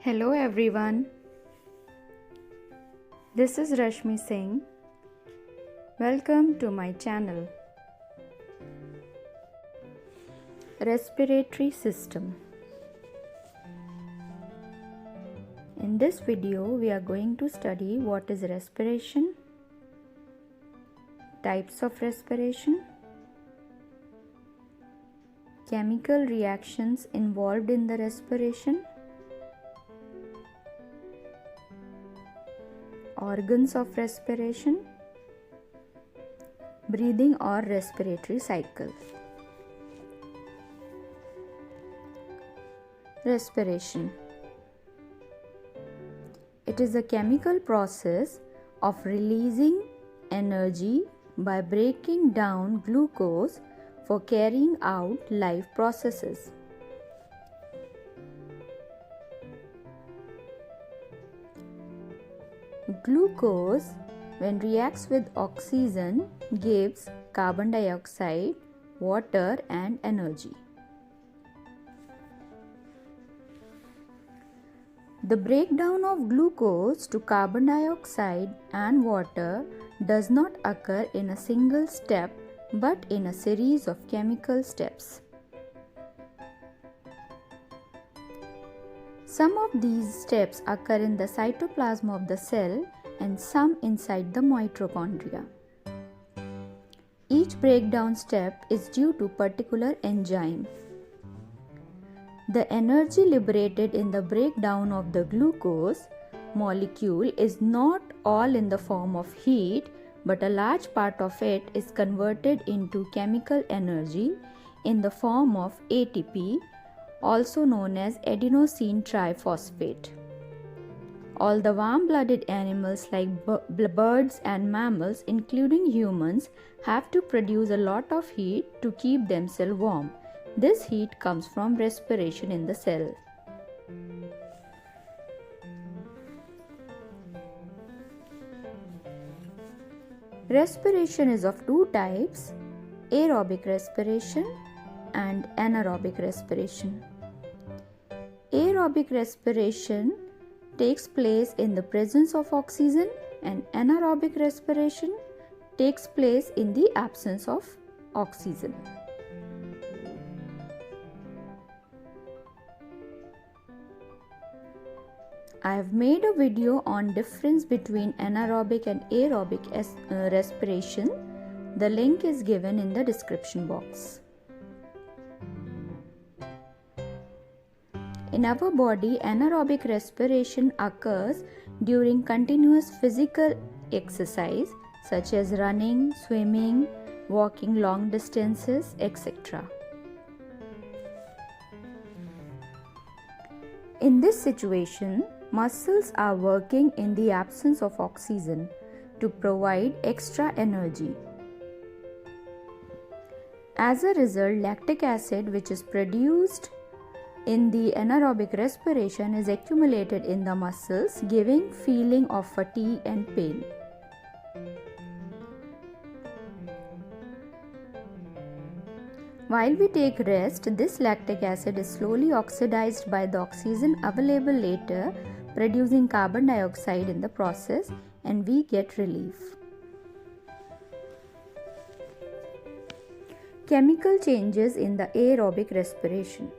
Hello everyone, this is Rashmi Singh. Welcome to my channel. Respiratory System. In this video, we are going to study what is respiration, types of respiration, chemical reactions involved in the respiration, organs of respiration, breathing or respiratory cycle. Respiration. It is a chemical process of releasing energy by breaking down glucose for carrying out life processes. Glucose, when reacts with oxygen, gives carbon dioxide, water and energy. The breakdown of glucose to carbon dioxide and water does not occur in a single step but in a series of chemical steps. Some of these steps occur in the cytoplasm of the cell and some inside the mitochondria. Each breakdown step is due to particular enzyme. The energy liberated in the breakdown of the glucose molecule is not all in the form of heat, but a large part of it is converted into chemical energy in the form of ATP, also known as adenosine triphosphate. All the warm-blooded animals like birds and mammals, including humans, have to produce a lot of heat to keep themselves warm. This heat comes from respiration in the cell. Respiration is of two types: aerobic respiration and anaerobic respiration. Aerobic respiration takes place in the presence of oxygen and anaerobic respiration takes place in the absence of oxygen. I have made a video on difference between anaerobic and aerobic respiration. The link is given in the description box. In our body, anaerobic respiration occurs during continuous physical exercise such as running, swimming, walking long distances, etc. In this situation, muscles are working in the absence of oxygen to provide extra energy. As a result, lactic acid, which is produced in the anaerobic respiration, is accumulated in the muscles, giving feeling of fatigue and pain. While we take rest, this lactic acid is slowly oxidized by the oxygen available later, producing carbon dioxide in the process, and we get relief. Chemical changes in the aerobic respiration.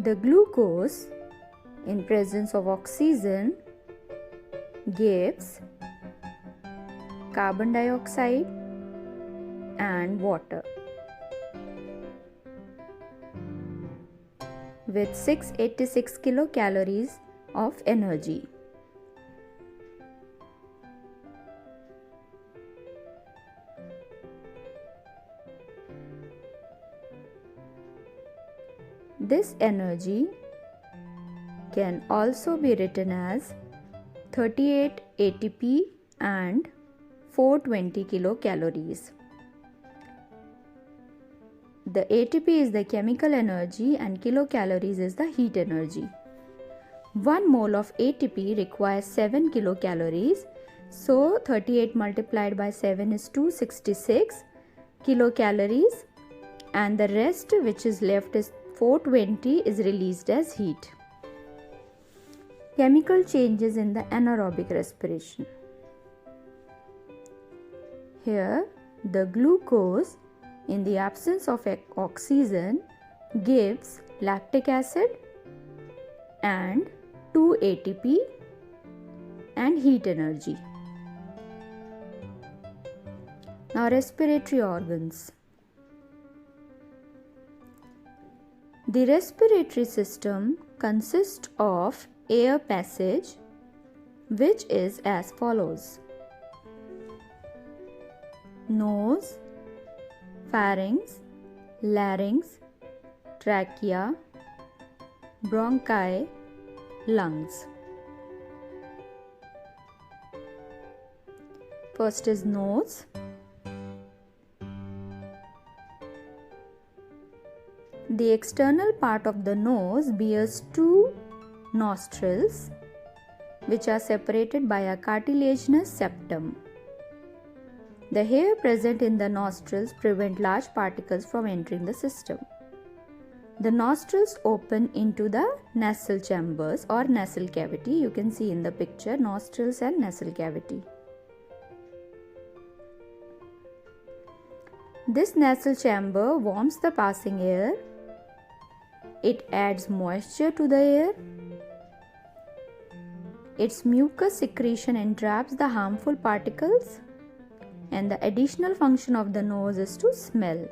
The glucose in presence of oxygen gives carbon dioxide and water with 686 kilocalories of energy. This energy can also be written as 38 ATP and 420 kilocalories. The ATP is the chemical energy and kilocalories is the heat energy. 1 mole of ATP requires 7 kilocalories, so 38 multiplied by 7 is 266 kilocalories and the rest which is left is 420 is released as heat. Chemical changes in the anaerobic respiration. Here, the glucose in the absence of oxygen gives lactic acid and 2 ATP and heat energy. Now, respiratory organs. The respiratory system consists of air passage, which is as follows: nose, pharynx, larynx, trachea, bronchi, lungs. First is nose. The external part of the nose bears two nostrils, which are separated by a cartilaginous septum. The hair present in the nostrils prevent large particles from entering the system. The nostrils open into the nasal chambers or nasal cavity. You can see in the picture nostrils and nasal cavity. This nasal chamber warms the passing air. It adds moisture to the air. Its mucus secretion entraps the harmful particles, and the additional function of the nose is to smell.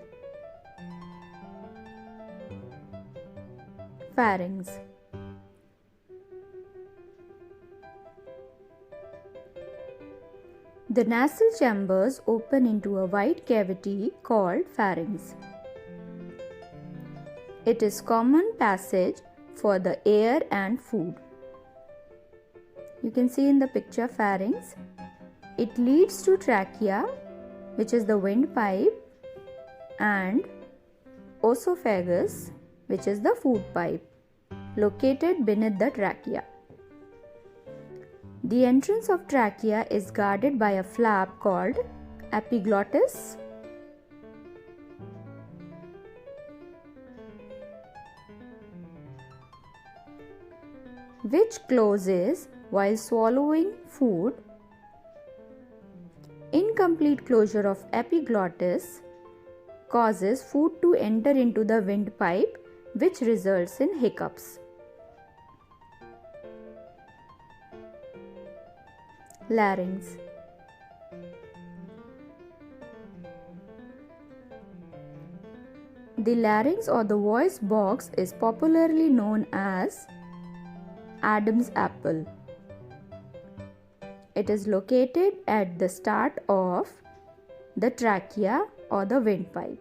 Pharynx. The nasal chambers open into a wide cavity called pharynx. It is common passage for the air and food. You can see in the picture pharynx. It leads to trachea, which is the windpipe, and esophagus, which is the food pipe, located beneath the trachea. The entrance of trachea is guarded by a flap called epiglottis. Which closes while swallowing food. Incomplete closure of epiglottis causes food to enter into the windpipe, which results in hiccups. Larynx. The larynx or the voice box is popularly known as Adam's apple. It is located at the start of the trachea or the windpipe.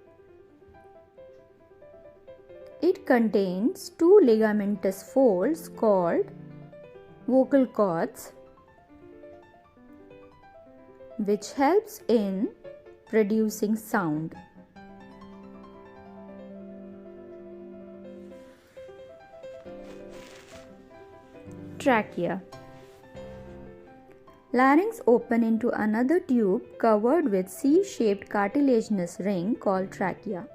It contains two ligamentous folds called vocal cords, which helps in producing sound. Trachea. Larynx open into another tube covered with C-shaped cartilaginous ring called trachea.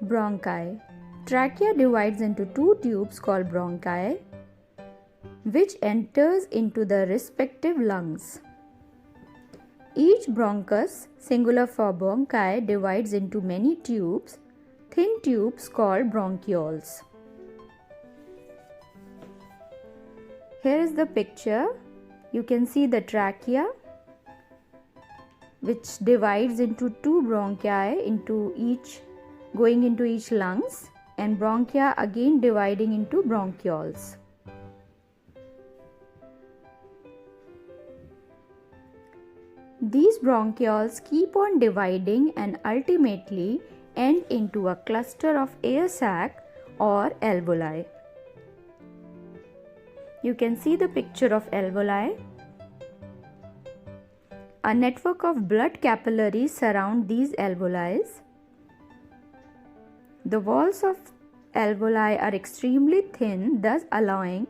Bronchi. Trachea divides into two tubes called bronchi, which enters into the respective lungs. Each bronchus, singular for bronchi, divides into many tubes, thin tubes called bronchioles. Here is the picture. You can see the trachea, which divides into two bronchi going into each lungs, and bronchia again dividing into bronchioles. These bronchioles keep on dividing and ultimately end into a cluster of air sac or alveoli. You can see the picture of alveoli. A network of blood capillaries surround these alveoli. The walls of alveoli are extremely thin, thus allowing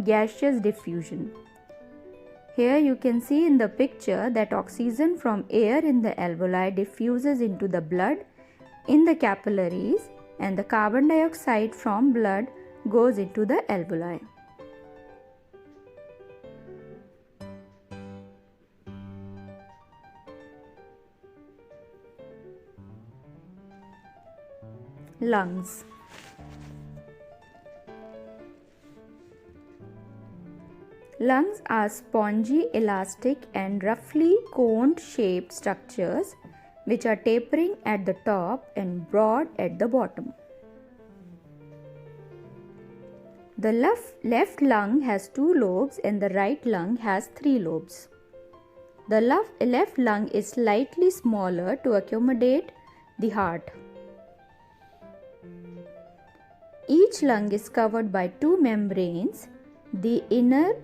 gaseous diffusion. Here you can see in the picture that oxygen from air in the alveoli diffuses into the blood in the capillaries, and the carbon dioxide from blood goes into the alveoli. Lungs. Lungs are spongy, elastic and roughly cone-shaped structures which are tapering at the top and broad at the bottom. The left lung has 2 lobes and the right lung has 3 lobes. The left lung is slightly smaller to accommodate the heart. Each lung is covered by 2 membranes, the inner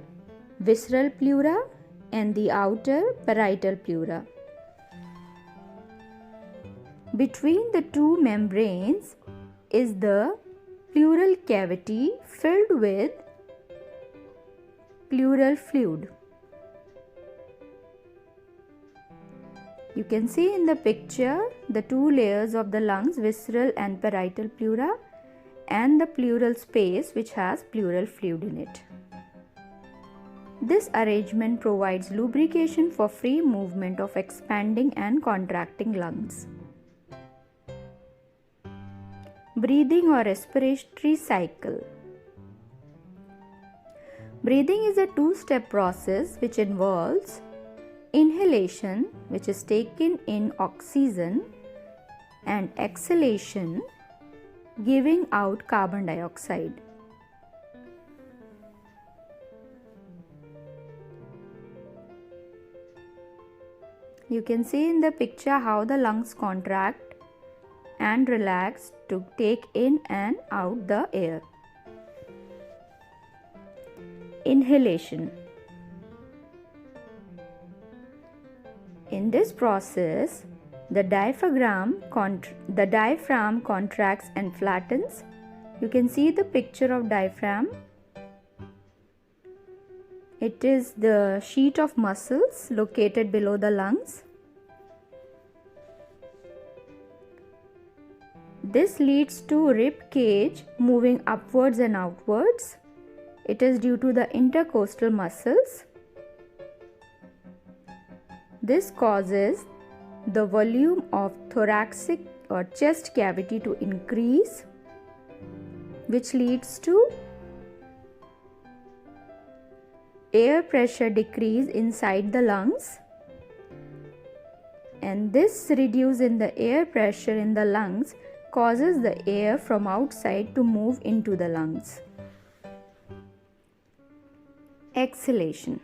visceral pleura and the outer parietal pleura. Between the 2 membranes is the pleural cavity filled with pleural fluid. You can see in the picture the 2 layers of the lungs, visceral and parietal pleura, and the pleural space which has pleural fluid in it. This arrangement provides lubrication for free movement of expanding and contracting lungs. Breathing or respiratory cycle. Breathing is a 2-step process which involves inhalation, which is taken in oxygen, and exhalation, giving out carbon dioxide. You can see in the picture how the lungs contract and relax to take in and out the air. Inhalation. In this process, the diaphragm contracts and flattens. You can see the picture of diaphragm. It is the sheet of muscles located below the lungs. This leads to rib cage moving upwards and outwards. It is due to the intercostal muscles. This causes the volume of thoracic or chest cavity to increase, which leads to air pressure decrease inside the lungs, and this reduce in the air pressure in the lungs causes the air from outside to move into the lungs. Exhalation.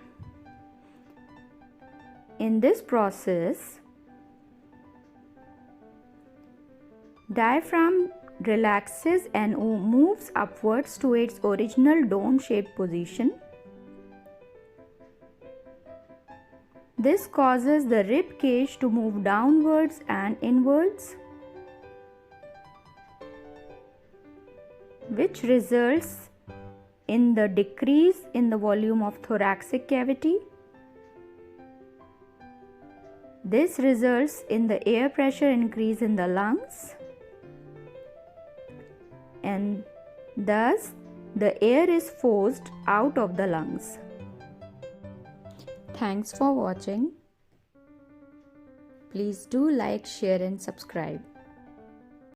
In this process, diaphragm relaxes and moves upwards to its original dome-shaped position. This causes the rib cage to move downwards and inwards, which results in the decrease in the volume of thoracic cavity. This results in the air pressure increase in the lungs, and thus the air is forced out of the lungs. Thanks for watching. Please do like, share and subscribe.